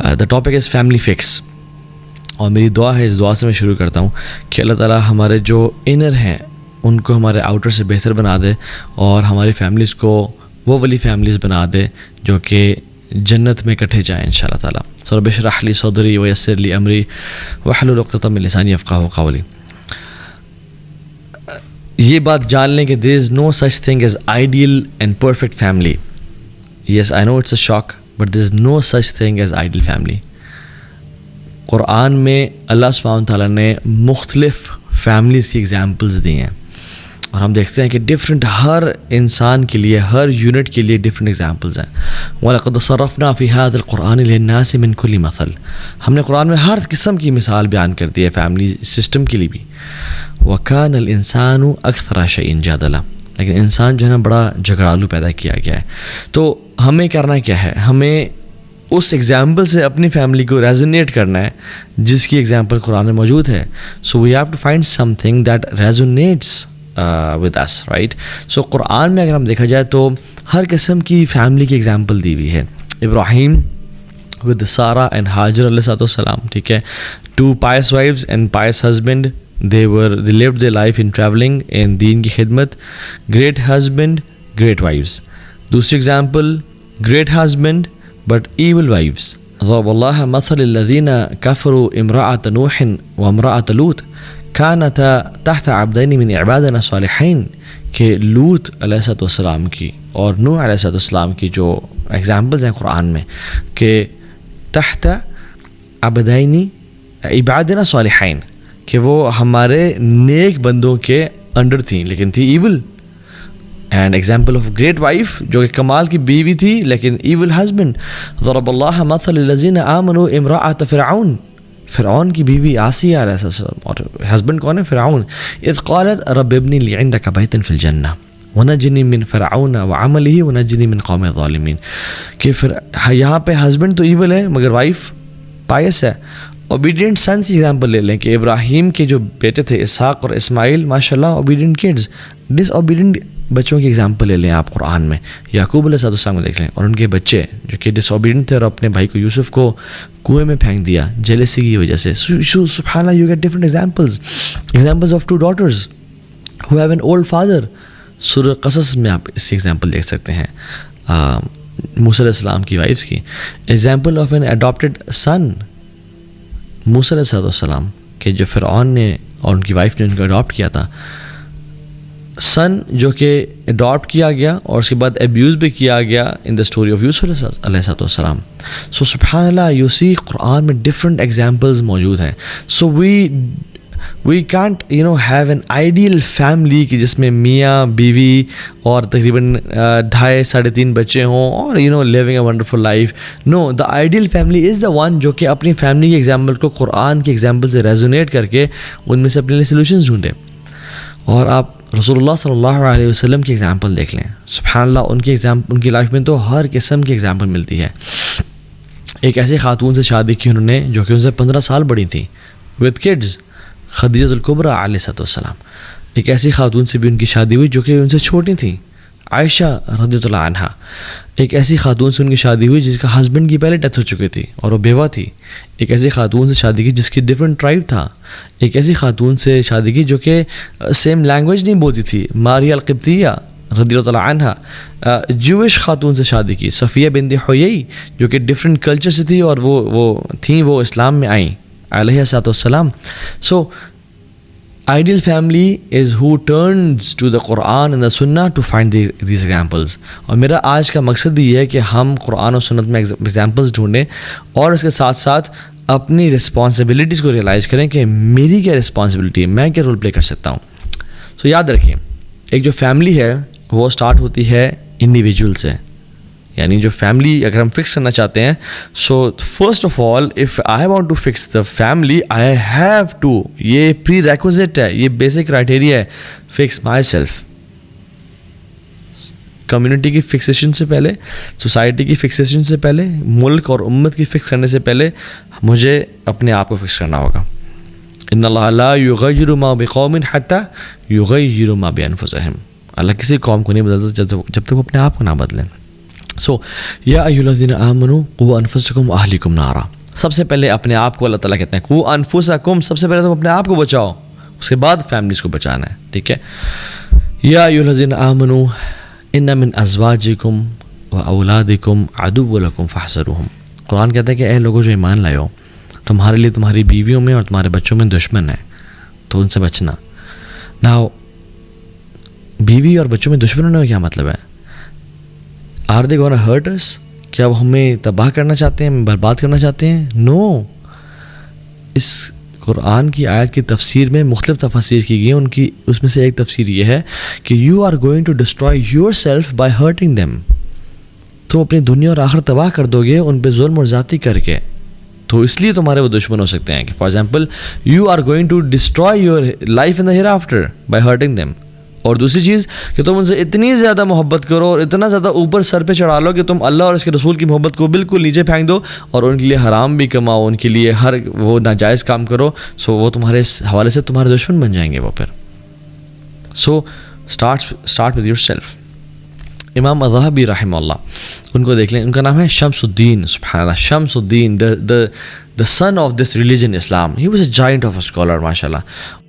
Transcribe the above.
The topic is family fix. اور میری دعا ہے, اس دعا سے میں شروع کرتا ہوں کہ اللہ تعالیٰ ہمارے جو انر ہیں ان کو ہمارے آؤٹر سے بہتر بنا دے, اور ہماری فیملیز کو وہ والی فیملیز بنا دے جو کہ جنت میں اکٹھے جائیں انشاءاللہ تعالیٰ. رب اشرح لی صدری ویسر لی امری واحلل عقدۃ من لسانی یفقہوا قولی. یہ بات جان لیں کہ there is no such thing as ideal and perfect family. Yes, I know it's a shock, but there is no such thing as ideal family. قرآن میں اللہ سبحانہ تعالیٰ نے مختلف فیملیز کی ایگزامپلز دی ہیں, اور ہم دیکھتے ہیں کہ ڈفرینٹ ہر انسان کے لیے, ہر یونٹ کے لیے ڈفرینٹ ایگزامپلز ہیں. وَلَقَدْ صَرَّفْنَا فِي هَذَا الْقُرْآنِ لِلنَّاسِ مِنْ كُلِّ مَثَلٍ. ہم نے قرآن میں ہر قسم کی مثال بیان کر دی ہے فیملی سسٹم کے لیے بھی. وَكَانَ الْإِنسَانُ أَكْثَرَ شَيْءٍ جَدَلًا. لیکن انسان جو ہے نا بڑا جھگڑالو پیدا کیا گیا ہے. تو ہمیں کرنا کیا ہے, ہمیں اس ایگزامپل سے اپنی فیملی کو ریزونیٹ کرنا ہے جس کی ایگزامپل قرآن میں موجود ہے. So we have to find something that resonates with us, right. So Quran میں اگر ہم دیکھا جائے تو ہر قسم کی فیملی کی ایگزامپل دی ہوئی ہے. ابراہیم ود سارہ اینڈ ہاجر علیہ السلام, ٹھیک ہے, 2 pious wives and pious husband. They lived their life in traveling in دین کی خدمت. Great husband, great wives. دوسری example, great husband but evil wives. ضرب اللہ مثل الذین کفروا امرأة نوح وامرأة لوط كانتا تحت عبدین من عبادنا صالحین. کہ لوط علیہ السلام کی اور نوح علیہ السلام کی جو ایگزامپلز ہیں قرآن میں, کہ تحت عبدین عبادنا صالحین, کہ وہ ہمارے نیک بندوں کے انڈر تھیں لیکن تھی evil. And example of great wife جو کہ کمال کی بیوی تھی لیکن ایول ہسبینڈ. ضرب اللہ مثل الذین آمنوا امرأۃ فرعون. فرعون کی بیوی آسیہ علیہ السلام, اور ہسبینڈ کون ہے؟ فرعون. اذ قالت رب ابنی لی عندک بیتا فی الجنہ ونجنی من فرعون وعملہ ونجنی من قوم الظالمین. کہ یہاں پہ ہسبینڈ تو ایول ہے مگر وائف پائس ہے. اوبیڈینٹ سنس کی ایگزامپل لے لیں کہ ابراہیم کے جو بیٹے تھے اسحاق اور اسماعیل, ماشاء اللہ اوبیڈینٹ کڈز. ڈس اوبیڈینٹ بچوں کی ایگزامپل لے لیں آپ قرآن میں. یعقوب علیہ السلام کو دیکھ لیں, اور ان کے بچے جو کہ ڈس اوبیڈینٹ تھے اور اپنے بھائی کو یوسف کو کنویں میں پھینک دیا جیلسی کی وجہ سے. سبحان اللہ, you get different examples of 2 daughters who have an old father. سورہ قصص میں آپ اس کی ایگزامپل دیکھ سکتے ہیں موسیٰ علیہ السلام کی وائفس کی. ایگزامپل آف این اڈاپٹیڈ سن, موسیٰ علیہ السلام کہ جو فرعون نے اور ان کی وائف نے ان کو اڈاپٹ کیا تھا. سن جو کہ اڈاپٹ کیا گیا اور اس کے بعد ایبیوز بھی کیا گیا ان دا اسٹوری آف یوسف علیہ السلام. سو سبحان اللہ, یو سی قرآن میں ڈفرنٹ ایگزامپلز موجود ہیں. So we can't have an ideal family کہ جس میں میاں بیوی اور تقریباً 2.5-3.5 بچے ہوں اور living a wonderful life. No, the ideal family is the one جو کہ اپنی فیملی کی ایگزامپل کو قرآن کی ایگزامپل سے ریزونیٹ کر کے ان میں سے اپنے لیے سلوشنز ڈھونڈے. اور آپ رسول اللہ صلی اللہ علیہ وسلم کی ایگزامپل دیکھ لیں, سبحان اللہ, ان کی لائف میں تو ہر قسم کی ایگزامپل ملتی ہے. ایک ایسی خاتون سے شادی کی انہوں نے جو کہ ان سے 15 سال بڑی تھیں وتھ کڈز, خدیجہ الکبریٰ علیہ السلام. ایک ایسی خاتون سے بھی ان کی شادی ہوئی جو کہ ان سے چھوٹی تھیں, عائشہ رضی اللہ عنہا. ایک ایسی خاتون سے ان کی شادی ہوئی جس کا ہسبینڈ کی پہلے ڈیتھ ہو چکی تھی اور وہ بیوہ تھی. ایک ایسی خاتون سے شادی کی جس کی ڈفرینٹ ٹرائب تھا. ایک ایسی خاتون سے شادی کی جو کہ سیم لینگویج نہیں بولتی تھی, ماریہ القبطیہ رضی اللہ عنہا. جوش خاتون سے شادی کی, صفیہ بنت حیی, جو کہ ڈفرینٹ کلچر سے تھی اور وہ اسلام میں آئیں علیہ السلام. سو ideal family is who turns to the Quran and the Sunnah to find these examples. اور میرا آج کا مقصد بھی یہ ہے کہ ہم قرآن و سنت میں ایگزامپلس ڈھونڈیں اور اس کے ساتھ ساتھ اپنی رسپانسبلٹیز کو ریئلائز کریں کہ میری کیا رسپانسبلٹی ہے, میں کیا رول پلے کر سکتا ہوں. سو یاد رکھیں, ایک جو فیملی ہے وہ سٹارٹ ہوتی ہے انڈیویجول سے, یعنی جو فیملی اگر ہم فکس کرنا چاہتے ہیں. So first of all if I want to fix the family I have to, یہ پری ریکوزٹ ہے, یہ بیسک کرائٹیریا ہے, فکس مائی سیلف. کمیونٹی کی فکسیشن سے پہلے, سوسائٹی کی فکسیشن سے پہلے, ملک اور امت کی فکس کرنے سے پہلے مجھے اپنے آپ کو فکس کرنا ہوگا. ان اللہ لا یغیر ما بقوم حتی یغیر ما بانفسہم. اللہ کسی قوم کو نہیں بدلتا جب تک وہ اپنے آپ کو نہ بدلیں. سو یا ایھا الذین آمنوا قوا انفسکم واہلکم نارا. سب سے پہلے اپنے آپ کو اللہ تعالیٰ کہتے ہیں قوا انفسکم، سب سے پہلے تم اپنے آپ کو بچاؤ، اس کے بعد فیملیز کو بچانا ہے. ٹھیک ہے. یا ایھا الذین آمنوا ان من ازواجکم واولادکم عدو لکم فاحذروہم. قرآن کہتا ہے کہ اے لوگوں جو ایمان لائے ہو، تمہارے لیے تمہاری بیویوں میں اور تمہارے بچوں میں دشمن ہے، تو ان سے بچنا. ناؤ بیوی اور بچوں میں دشمن ہونے کا کیا مطلب ہے؟ آر دے گونا ہرٹ اس؟ کیا وہ ہمیں تباہ کرنا چاہتے ہیں، برباد کرنا چاہتے ہیں؟ نو. اس قرآن کی آیت کی تفسیر میں مختلف تفاسیر کی گئی ہیں. اس میں سے ایک تفسیر یہ ہے کہ you are going to destroy yourself by hurting them. تم اپنی دنیا اور آخرت تباہ کر دو گے ان پہ ظلم اور زیادتی کر کے، تو اس لیے تمہارے وہ دشمن ہو سکتے ہیں. کہ for example you are going to destroy your life in the hereafter by hurting them. اور دوسری چیز کہ تم ان سے اتنی زیادہ محبت کرو اور اتنا زیادہ اوپر سر پہ چڑھا لو کہ تم اللہ اور اس کے رسول کی محبت کو بالکل نیچے پھینک دو اور ان کے لیے حرام بھی کماؤ، ان کے لیے ہر وہ ناجائز کام کرو. سو وہ تمہارے حوالے سے تمہارے دشمن بن جائیں گے وہ پھر. So start with your self. امام الذہبی رحمہ اللہ، ان کو دیکھ لیں، ان کا نام ہے شمس الدین. سبحان اللہ، شمس الدین، the son of this religion Islam. He was a giant of a scholar, ماشاء اللہ.